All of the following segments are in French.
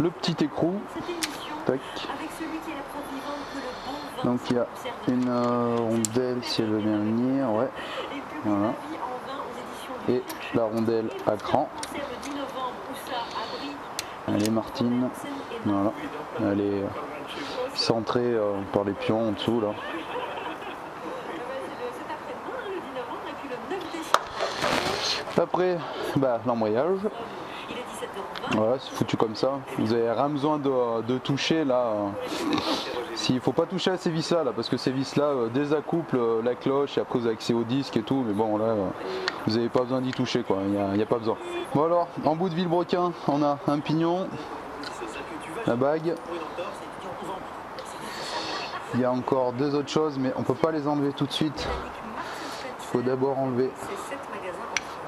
le petit écrou. Tac. Donc il y a une rondelle si elle veut bien venir, ouais. Voilà. Et la rondelle à cran. Elle est Martine. Voilà. Elle est centrée par les pions en dessous là. Après, bah, l'embrayage. Voilà, c'est foutu comme ça. Vous n'avez rien besoin de toucher là. S'il faut pas toucher à ces vis là, parce que ces vis là désaccouplent la cloche et après vous avez accès au disque et tout, mais bon là vous n'avez pas besoin d'y toucher quoi, il n'y a pas besoin. Bon alors, en bout de vilebrequin, on a un pignon, la bague. Il y a encore deux autres choses, mais on peut pas les enlever tout de suite. Il faut d'abord enlever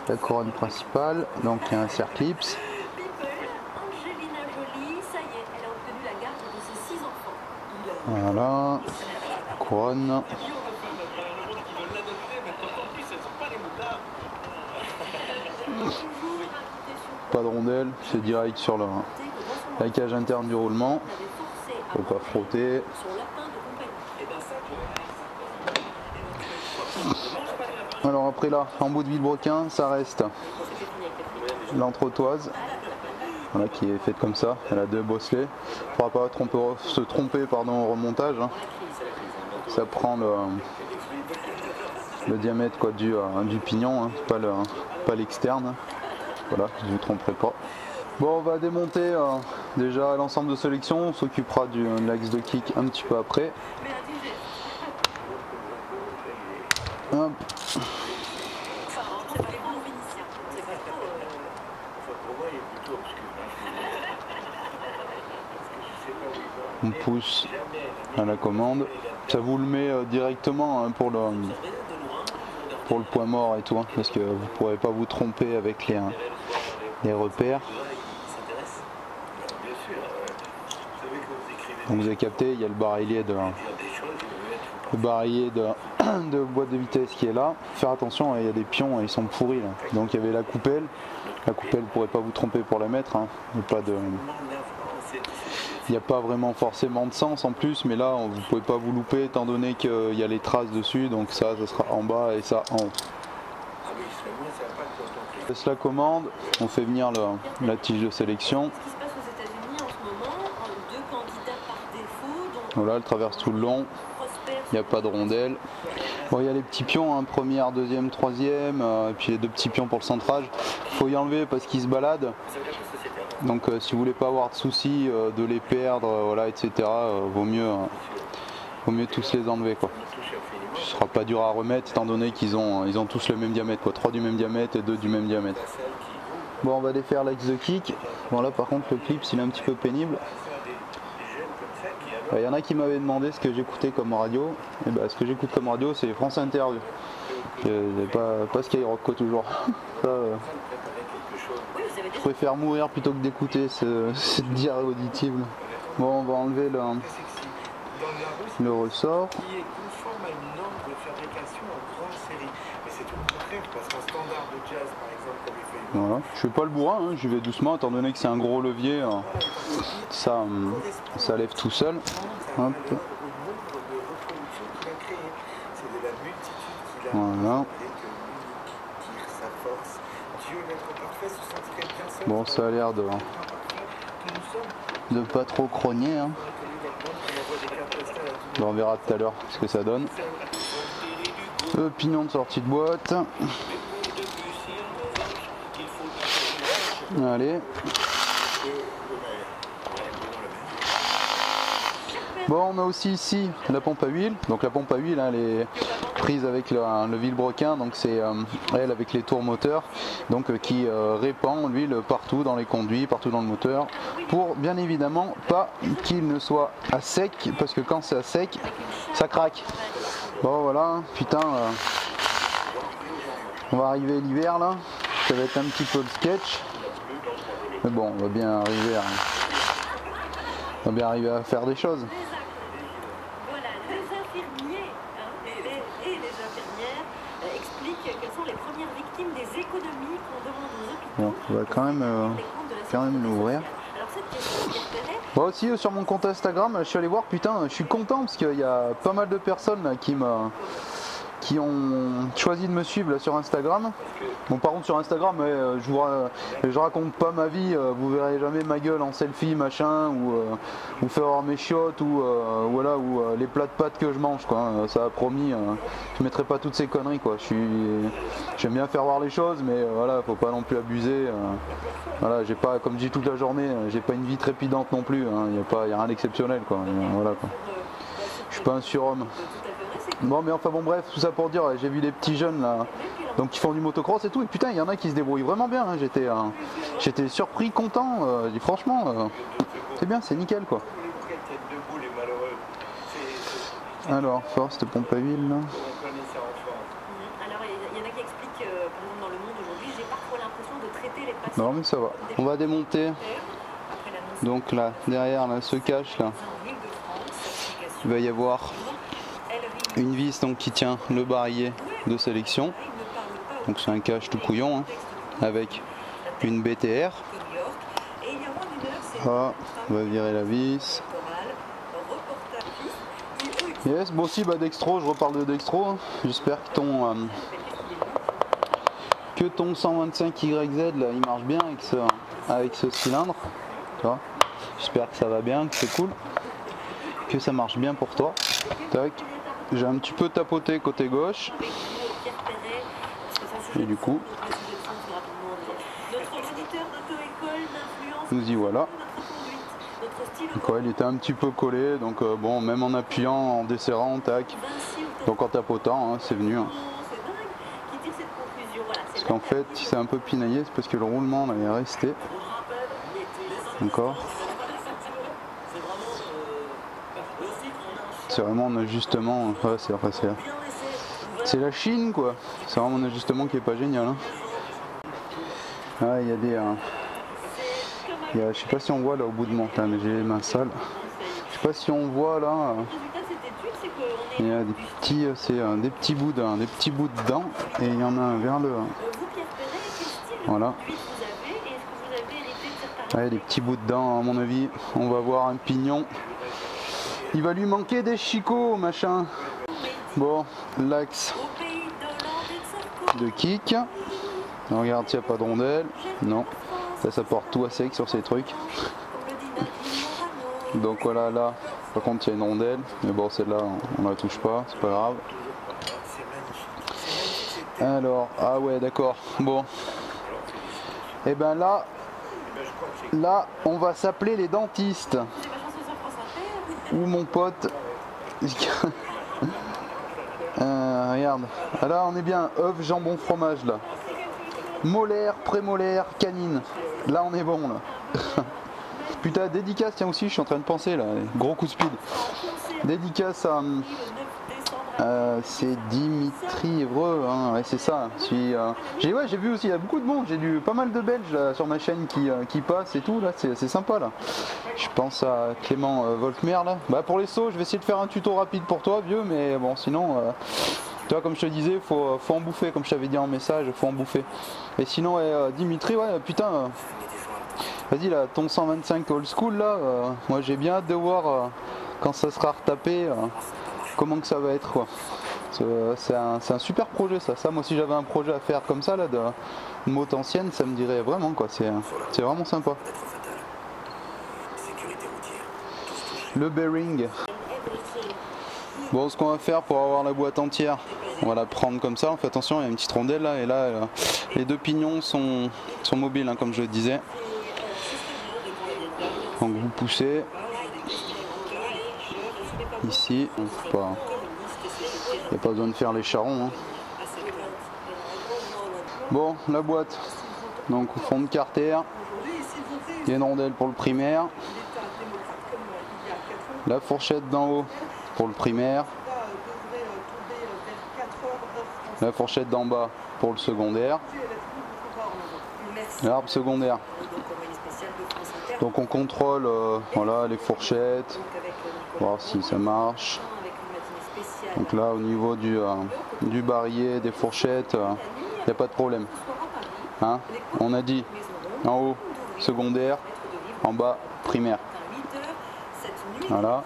la couronne principale, donc il y a un serre-clips. Voilà, couronne. Pas de rondelle, c'est direct sur la cage interne du roulement. Faut pas frotter. Alors après là, en bout de vilebrequin, ça reste l'entretoise. Voilà, qui est faite comme ça, elle a deux bosselets. Il ne faudra pas se tromper au remontage. Hein. Ça prend le diamètre quoi, du pignon, hein, pas l'externe. Voilà, je ne vous tromperai pas. Bon, on va démonter déjà l'ensemble de sélection, on s'occupera de l'axe de kick un petit peu après. Hop. On pousse à la commande. Ça vous le met directement hein, pour le point mort et tout, hein, parce que vous ne pourrez pas vous tromper avec les repères. Donc vous avez capté, il y a le barillet de boîte de vitesse qui est là. Faire attention, il y a des pions, ils sont pourris là. Donc il y avait la coupelle. La coupelle ne pourrait pas vous tromper pour la mettre. Hein. Il n'y a pas vraiment forcément de sens en plus, mais là vous ne pouvez pas vous louper étant donné qu'il y a les traces dessus, donc ça sera en bas et ça en haut. On laisse la commande, on fait venir la tige de sélection. Voilà, elle traverse tout le long, il n'y a pas de rondelle. Bon, il y a les petits pions, hein, première, deuxième, troisième, et puis les deux petits pions pour le centrage. Il faut y enlever parce qu'ils se baladent. Donc si vous voulez pas avoir de soucis de les perdre, voilà, etc. Vaut mieux tous les enlever quoi. Ce sera pas dur à remettre étant donné qu'ils ont tous le même diamètre quoi, 3 du même diamètre et 2 du même diamètre. Bon, on va défaire l'axe de kick. Bon là par contre le clip il est un petit peu pénible. Il y en a qui m'avaient demandé ce que j'écoutais comme radio. Et ben, ce que j'écoute comme radio c'est France Inter. Pas Skyrock quoi toujours. Ça, je préfère mourir plutôt que d'écouter cette diarrhée auditive. Bon, on va enlever le ressort. Voilà. Je fais pas le bourrin, hein, j'y vais doucement étant donné que c'est un gros levier. Ça lève tout seul. Hop. Voilà. Bon, ça a l'air de pas trop crogner. Hein. Bon, on verra tout à l'heure ce que ça donne. Le pignon de sortie de boîte. Allez. Bon, on a aussi ici la pompe à huile. Donc la pompe à huile, hein, elle est prise avec le vilebrequin, donc c'est elle avec les tours moteurs, donc qui répand l'huile partout dans les conduits, partout dans le moteur, pour bien évidemment pas qu'il ne soit à sec, parce que quand c'est à sec, ça craque. Bon voilà, putain, on va arriver l'hiver là, ça va être un petit peu le sketch, mais bon, on va bien arriver à faire des choses. Bon, on va quand même l'ouvrir. Moi aussi sur mon compte Instagram, je suis allé voir, putain, je suis content parce qu'il y a pas mal de personnes là, qui ont choisi de me suivre là, sur Instagram. Bon, par contre sur Instagram, je raconte pas ma vie, vous verrez jamais ma gueule en selfie machin, ou faire voir mes chiottes, ou voilà, ou les plats de pâtes que je mange quoi. Ça a promis, je mettrai pas toutes ces conneries quoi. J'aime bien faire voir les choses, mais voilà, faut pas non plus abuser. Voilà, j'ai pas, comme je dis toute la journée, j'ai pas une vie trépidante non plus, hein. Y a rien d'exceptionnel quoi. Voilà quoi. Je suis pas un surhomme. Bon mais enfin bon bref, tout ça pour dire, j'ai vu des petits jeunes là, donc qui font du motocross et tout, et putain il y en a qui se débrouillent vraiment bien, hein. J'étais surpris, content, franchement, c'est bien, c'est nickel quoi. Alors, force de pompe à huile là. Alors il y en a qui expliquent, par exemple dans le monde aujourd'hui, j'ai parfois l'impression de traiter les patients. Non mais ça va, on va démonter, donc là, derrière là, ce cache là, il va y avoir une vis donc qui tient le barillet de sélection, donc c'est un cache tout couillon, hein, avec une BTR. Ah, on va virer la vis. Yes, bon aussi bah Dextro, je reparle de Dextro, hein. J'espère que ton 125YZ là il marche bien avec ce cylindre, tu vois. J'espère que ça va bien, que c'est cool, que ça marche bien pour toi. Tac. J'ai un petit peu tapoté côté gauche et du coup nous y voilà. Donc ouais, il était un petit peu collé, donc bon, même en appuyant, en desserrant, tac, donc en tapotant, hein, c'est venu, hein. Parce qu'en fait si c'est un peu pinaillé, c'est parce que le roulement là, est resté encore. C'est vraiment un ajustement, ouais, c'est la Chine quoi, c'est vraiment un ajustement qui est pas génial, hein. Ah, il y a des... je sais pas si on voit là au bout de mon temps, mais j'ai les mains sales. Je sais pas si on voit là, il y a des petits, des petits bouts de dents, et il y en a un vers le... Voilà. Ouais, des petits bouts de dents à mon avis, on va voir un pignon. Il va lui manquer des chicots, machin. Bon, l'axe de kick. Regarde s'il n'y a pas de rondelle. Non, ça porte tout à sec sur ces trucs. Donc voilà, là, par contre il y a une rondelle. Mais bon, celle-là, on ne la touche pas, c'est pas grave. Alors, ah ouais, d'accord. Bon. Et ben là, on va s'appeler les dentistes. Ou mon pote. Regarde, là on est bien, œuf, jambon, fromage là. Molaire, prémolaire, canine. Là on est bon là. Putain, dédicace, tiens aussi, je suis en train de penser là, gros coup de speed. Dédicace à... c'est Dimitri Evreux, hein, ouais, c'est ça. J'ai vu aussi, il y a beaucoup de monde, j'ai vu pas mal de Belges là, sur ma chaîne qui passent et tout, là, c'est sympa là. Je pense à Clément Volkmer là. Bah pour les sauts, je vais essayer de faire un tuto rapide pour toi, vieux, mais bon, sinon, toi comme je te disais, faut en bouffer, comme je t'avais dit en message, faut en bouffer. Et sinon, Dimitri, ouais, putain, vas-y là, ton 125 old school là, moi j'ai bien hâte de voir quand ça sera retapé. Comment que ça va être quoi. C'est un super projet ça. Moi si j'avais un projet à faire comme ça là de moto ancienne, ça me dirait vraiment quoi. C'est vraiment sympa. Le bearing. Bon, ce qu'on va faire pour avoir la boîte entière, on va la prendre comme ça. On fait attention, il y a une petite rondelle là, et là les deux pignons sont mobiles, hein, comme je le disais. Donc vous poussez. Ici, il n'y a pas besoin de faire les charrons, hein. Bon, la boîte, donc au fond de carter, il y a une rondelle pour le primaire, la fourchette d'en haut pour le primaire, la fourchette d'en bas pour le secondaire, l'arbre secondaire. Donc on contrôle voilà, les fourchettes, voir si ça marche. Donc là au niveau du barillet, des fourchettes, il n'y a pas de problème, hein. On a dit en haut secondaire, en bas primaire. Voilà.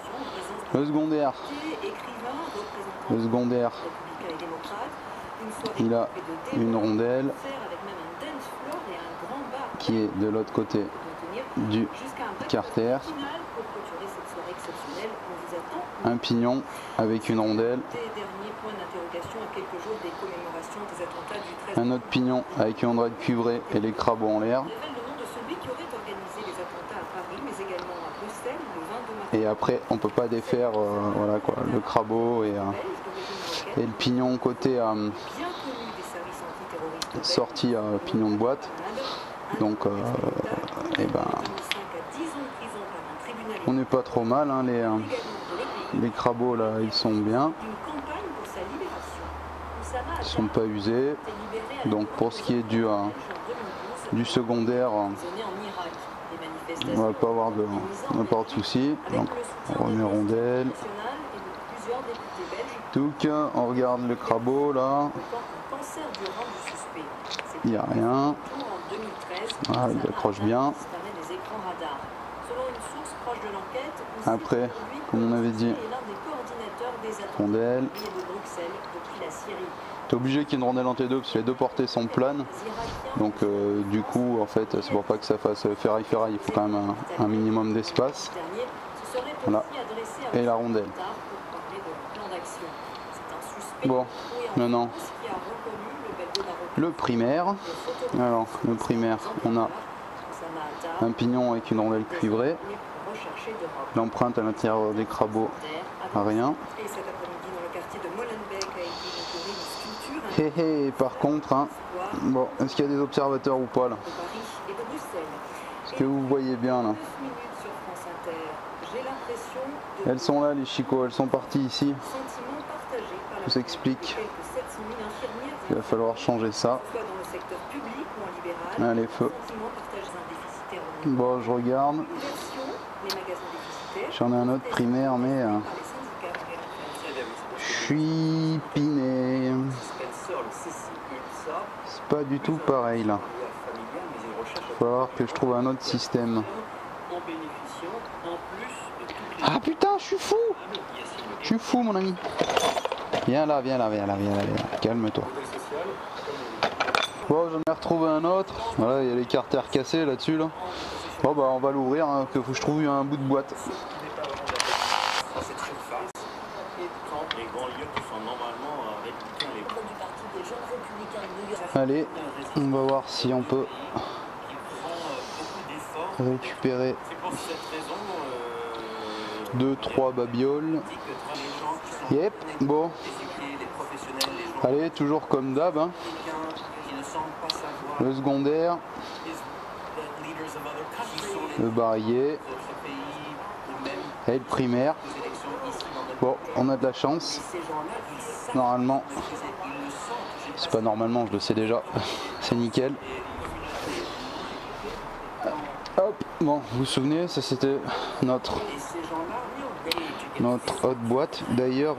Le secondaire. Il a une rondelle qui est de l'autre côté du carter. Un pignon avec une rondelle. Un autre pignon avec une rondelle cuivrée et les crabos en l'air. Et après on peut pas défaire voilà quoi, le crabot et le pignon côté sortie pignon de boîte. Donc et ben on n'est pas trop mal hein, les crabos là ils sont bien, ils sont pas usés. Donc pour ce qui est du secondaire, on va pas avoir de soucis. Donc on remet rondelle. Donc on regarde le crabot là. Il n'y a rien. Ah, il accroche bien. Après, comme on avait dit, rondelle. Tu es obligé qu'il y ait une rondelle entre les deux parce que les deux portées sont planes. Donc du coup, en fait, c'est pour pas que ça fasse ferraille-ferraille, il faut quand même un minimum d'espace. Voilà. Et la rondelle. Bon, maintenant, le primaire. Alors, le primaire, on a un pignon avec une rondelle cuivrée. L'empreinte à l'intérieur des crabot, rien. Par contre, hein, bon, est-ce qu'il y a des observateurs ou pas là? Est-ce que vous voyez bien là? Elles sont là les chicots, elles sont parties ici. Je vous explique. Il va falloir changer ça. Allez, feu. Bon, je regarde. J'en ai un autre primaire, mais je suis piné. C'est pas du tout pareil là. Il va falloir que je trouve un autre système. Ah putain, je suis fou! Je suis fou mon ami. Viens là. Calme-toi. Bon, j'en ai retrouvé un autre. Voilà, il y a les carters cassés là-dessus là. Bon bah on va l'ouvrir, hein, que faut que je trouve un bout de boîte. Allez, on va voir si on peut récupérer 2-3 babioles. Yep, bon. Allez, toujours comme d'hab. Hein. Le secondaire. Le barillet. Et le primaire. Bon, on a de la chance. Normalement. C'est pas normalement, je le sais déjà. C'est nickel. Hop, bon, vous vous souvenez, ça c'était notre haute boîte. D'ailleurs,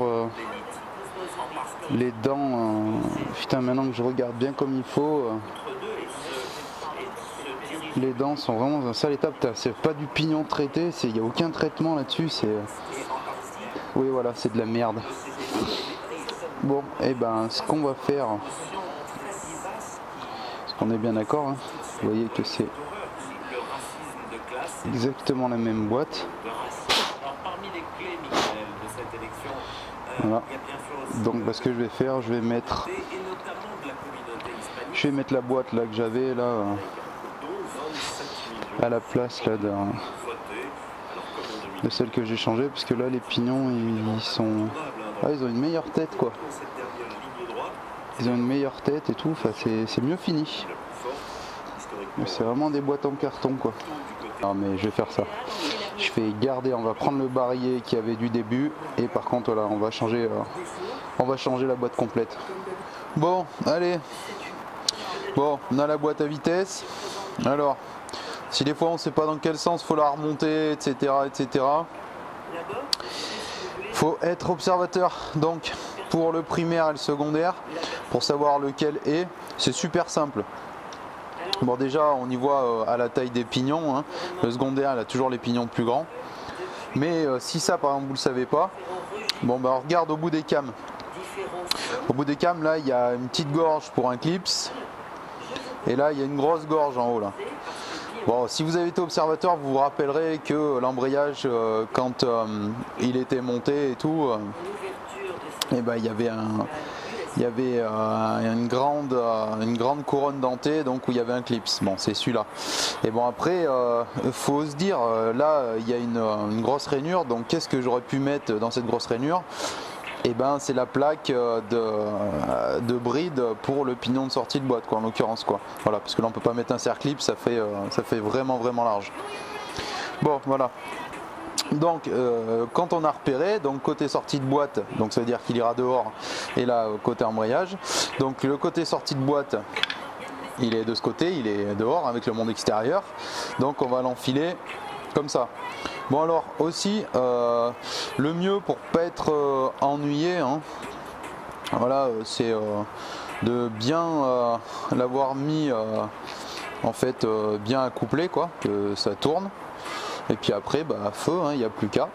les dents, putain, maintenant que je regarde bien comme il faut, les dents sont vraiment dans un sale état. C'est pas du pignon traité, il n'y a aucun traitement là-dessus. Oui, voilà, c'est de la merde. Bon, et ben, ce qu'on va faire, parce qu'on est bien d'accord, hein, vous voyez que c'est exactement la même boîte. Voilà. Donc ce que je vais faire, je vais mettre la boîte là que j'avais là à la place là de celle que j'ai changée, parce que là les pignons ils sont, ils ont une meilleure tête quoi. Ils ont une meilleure tête et tout, enfin c'est mieux fini. C'est vraiment des boîtes en carton quoi. Non mais je vais faire ça. Je vais garder, on va prendre le barillet qui avait du début, et par contre là on va changer la boîte complète. Bon, allez. Bon, on a la boîte à vitesse. Alors, si des fois on sait pas dans quel sens faut la remonter, etc. Faut être observateur. Donc pour le primaire et le secondaire, pour savoir lequel est, c'est super simple. Bon, déjà on y voit à la taille des pignons, hein. Le secondaire il a toujours les pignons plus grands. Mais si ça par exemple vous le savez pas, bon ben on regarde au bout des cams. Au bout des cams là il y a une petite gorge pour un clips et là il y a une grosse gorge en haut là. Bon, si vous avez été observateur, vous vous rappellerez que l'embrayage quand il était monté et tout, et ben il y avait une grande couronne dentée, donc où il y avait un clips. Bon, c'est celui-là. Et bon après, faut se dire, là il y a une grosse rainure, donc qu'est-ce que j'aurais pu mettre dans cette grosse rainure? Et ben c'est la plaque de bride pour le pignon de sortie de boîte, quoi, en l'occurrence, quoi. Voilà, parce que là on peut pas mettre un serre-clip, ça fait vraiment large. Bon, voilà. Donc quand on a repéré, donc côté sortie de boîte, donc ça veut dire qu'il ira dehors, et là côté embrayage, donc le côté sortie de boîte, il est de ce côté, il est dehors avec le monde extérieur, donc on va l'enfiler comme ça. Bon alors aussi, le mieux pour pas être ennuyé, hein, voilà, c'est de bien l'avoir mis en fait bien accouplé, quoi, que ça tourne. Et puis après, bah feu, il n'y a plus qu'à.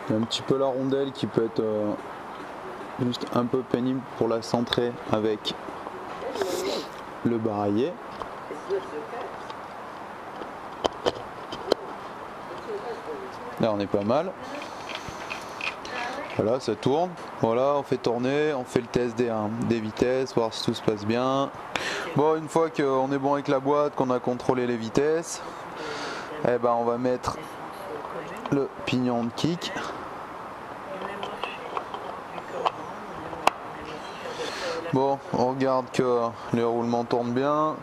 Il y a un petit peu la rondelle qui peut être juste un peu pénible pour la centrer avec le baraillet. Là on est pas mal. Voilà, ça tourne. Voilà, on fait tourner, on fait le test des vitesses, voir si tout se passe bien. Bon, une fois qu'on est bon avec la boîte, qu'on a contrôlé les vitesses, eh ben on va mettre le pignon de kick. Bon, on regarde que les roulements tournent bien.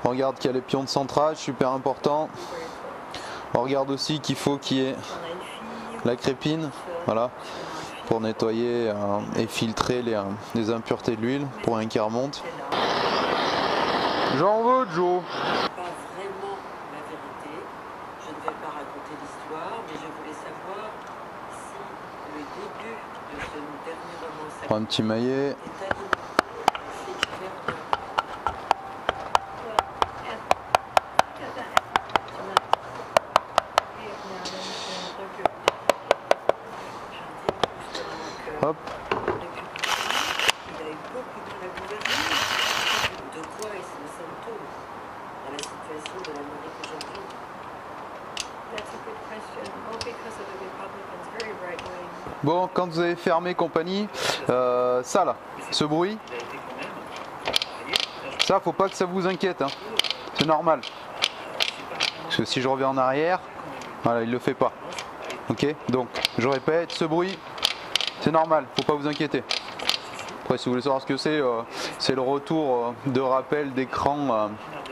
On regarde qu'il y a les pions de centrage, super important. On regarde aussi qu'il faut qu'il y ait la crépine, voilà, pour nettoyer et filtrer les impuretés de l'huile pour un qui remonte. J'en veux, Joe. Pas vraiment la vérité. Je ne vais pas raconter l'histoire, mais je voulais savoir si le début de ce dernier roman Prends un petit maillet. Hop. Il a eu beaucoup de la gouvernement. De quoi est-ce le symptôme dans la situation de l'Amérique aujourd'hui? That's a good question. All because of the Republicans, very right wing. Bon, quand vous avez fermé compagnie, ça là, ce bruit, ça faut pas que ça vous inquiète, hein. C'est normal. Parce que si je reviens en arrière, voilà, il le fait pas. Ok, donc je répète, ce bruit, c'est normal, faut pas vous inquiéter. Après, si vous voulez savoir ce que c'est le retour de rappel d'écran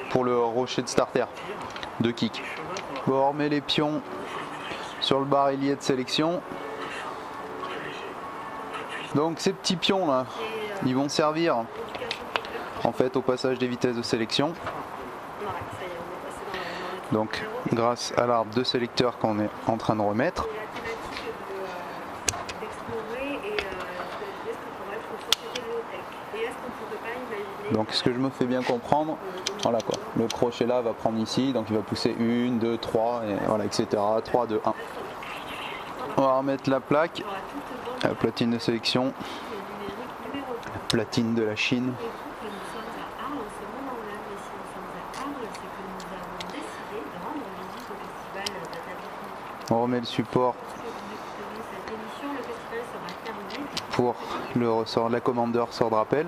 pour le rocher de starter de kick. Bon, on remet les pions sur le barillet de sélection. Donc ces petits pions là, ils vont servir en fait au passage des vitesses de sélection. Donc grâce à l'arbre de sélecteur qu'on est en train de remettre. Donc ce que je me fais bien comprendre, voilà quoi, le crochet là va prendre ici, donc il va pousser 1, 2, 3, et voilà, etc. 3, 2, 1. On va remettre la plaque, la platine de sélection, la platine de la Chine. On remet le support pour le ressort, la commande de ressort de rappel.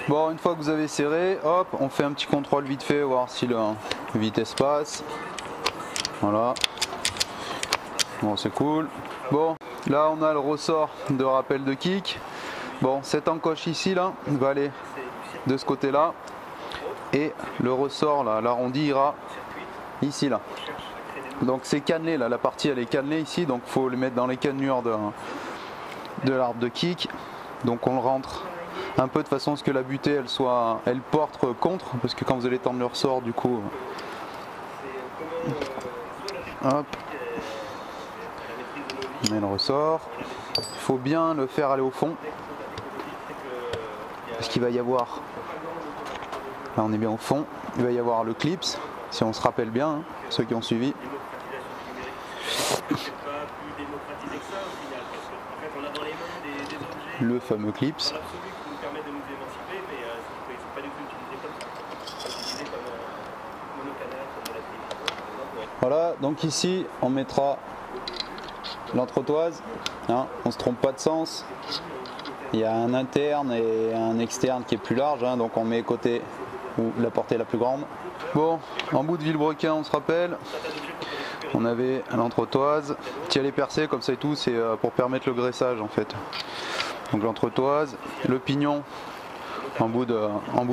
Bon, une fois que vous avez serré, hop, on fait un petit contrôle vite fait, voir si la vitesse passe. Voilà. Bon, c'est cool. Bon, là on a le ressort de rappel de kick. Bon, cette encoche ici là va aller de ce côté là et le ressort là, l'arrondi ira ici là. Donc c'est cannelé là, la partie elle est cannelée ici, donc faut le mettre dans les cannelures de l'arbre de kick. Donc on le rentre un peu de façon à ce que la butée elle porte contre, parce que quand vous allez tendre le ressort du coup, hop, on met le ressort. il faut bien le faire aller au fond. Parce qu'il va y avoir, là on est bien au fond, il va y avoir le clips, si on se rappelle bien, hein, ceux qui ont suivi. Le fameux clips. Voilà, donc ici on mettra l'entretoise, hein, on se trompe pas de sens. Il y a un interne et un externe qui est plus large, hein, donc on met côté où la portée est la plus grande. Bon, en bout de vilebrequin, on se rappelle, on avait l'entretoise, tiens les percées comme ça et tout, c'est pour permettre le graissage en fait. Donc l'entretoise, le pignon en bout de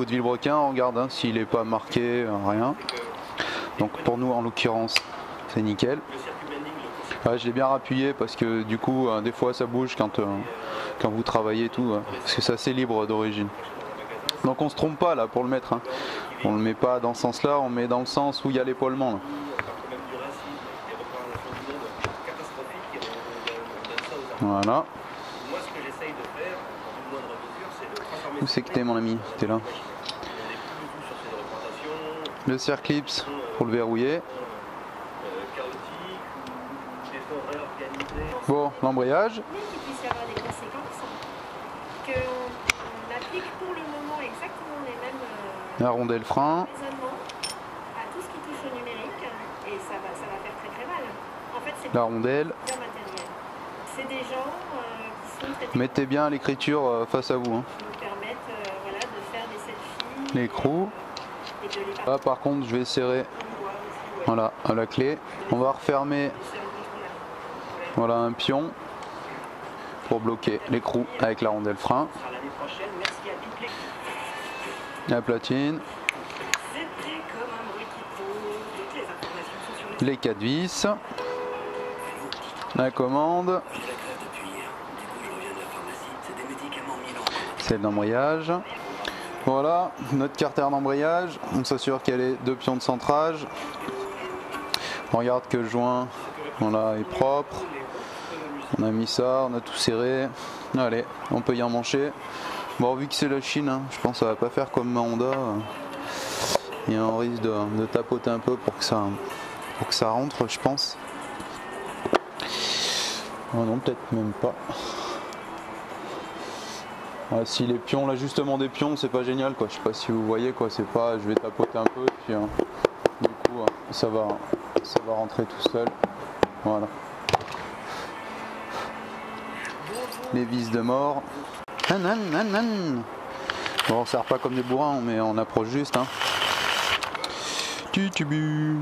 vilebrequin, on regarde hein, s'il n'est pas marqué, rien. Donc pour nous en l'occurrence, c'est nickel. Ouais, je l'ai bien rappuyé parce que du coup, des fois ça bouge quand vous travaillez et tout, parce que c'est assez libre d'origine. Donc on se trompe pas là pour le mettre, hein. On le met pas dans ce sens là, on met dans le sens où il y a l'épaulement là. Voilà. Où c'est que t'es mon ami? T'es là. Le circlips pour le verrouiller. Bon, l'embrayage. La rondelle frein. À tout ce qui touche au numérique et ça va faire très très mal. En fait, c'est la rondelle. C'est des gens qui sont très... Mettez bien l'écriture face à vous. Hein. Qui nous permettent voilà, de faire des selfies. L'écrou. Là par contre je vais serrer voilà, à la clé. On va refermer voilà, un pion pour bloquer l'écrou avec la rondelle frein. La platine. Les 4 vis. La commande. Celle d'embrayage. Voilà, notre carter d'embrayage. On s'assure qu'elle ait 2 pions de centrage. On regarde que le joint voilà, est propre. On a mis ça, on a tout serré. Allez, on peut y emmancher. Bon, vu que c'est la Chine, hein, je pense que ça va pas faire comme ma Honda. Il y a un risque de tapoter un peu pour que ça rentre, je pense. Oh non, peut-être même pas. Ouais, si les pions, l'ajustement des pions, c'est pas génial, quoi. Je sais pas si vous voyez, quoi. C'est pas, je vais tapoter un peu, puis du coup, ça va rentrer tout seul. Voilà. Les vis de mort. Bon, on sert pas comme des bourrins, mais on approche juste. Hein. Tutubu.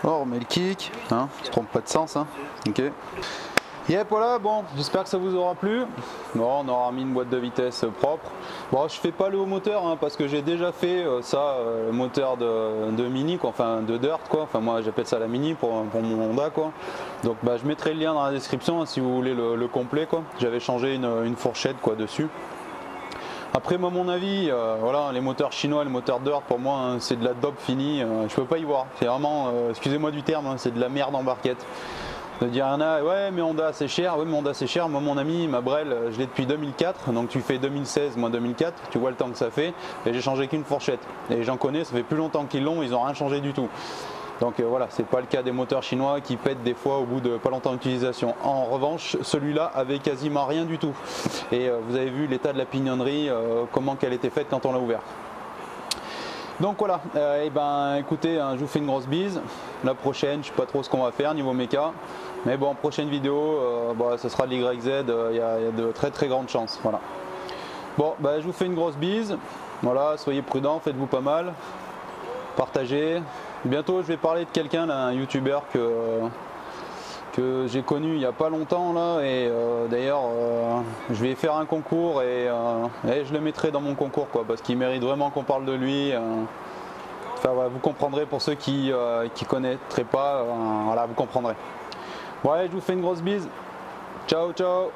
On remet le kick, hein, on se trompe pas de sens. Hein. Ok. Yep, voilà, bon, j'espère que ça vous aura plu. Bon, on aura mis une boîte de vitesse propre. Bon, je fais pas le haut moteur hein, parce que j'ai déjà fait ça, moteur de mini, quoi, enfin de dirt, quoi. Enfin, moi j'appelle ça la mini pour mon Honda, quoi. Donc, bah, je mettrai le lien dans la description hein, si vous voulez le complet, quoi. J'avais changé une fourchette, quoi, dessus. Après, moi, mon avis, voilà, les moteurs chinois, les moteurs dirt, pour moi, hein, c'est de la dope finie. Je peux pas y voir. C'est vraiment, excusez-moi du terme, hein, c'est de la merde en barquette. De dire ouais mais Honda c'est cher, ouais mais Honda c'est cher, moi mon ami ma Brel je l'ai depuis 2004, donc tu fais 2016 moins 2004, tu vois le temps que ça fait, et j'ai changé qu'une fourchette, et j'en connais, ça fait plus longtemps qu'ils l'ont, ils n'ont rien changé du tout. Donc voilà, c'est pas le cas des moteurs chinois qui pètent des fois au bout de pas longtemps d'utilisation. En revanche, celui-là avait quasiment rien du tout, et vous avez vu l'état de la pignonnerie, comment qu'elle était faite quand on l'a ouvert. Donc voilà, et ben écoutez, hein, je vous fais une grosse bise. La prochaine, je sais pas trop ce qu'on va faire niveau méca, mais bon, prochaine vidéo, bah, ce sera de l'YZ, il y a de très très grandes chances. Voilà. Bon, bah, je vous fais une grosse bise. Voilà, soyez prudents, faites-vous pas mal, partagez. Bientôt, je vais parler de quelqu'un, là, un youtubeur que j'ai connu il n'y a pas longtemps là, et d'ailleurs je vais faire un concours et je le mettrai dans mon concours, quoi, parce qu'il mérite vraiment qu'on parle de lui. Enfin voilà, vous comprendrez pour ceux qui connaîtraient pas, voilà, vous comprendrez. Ouais, je vous fais une grosse bise. Ciao ciao.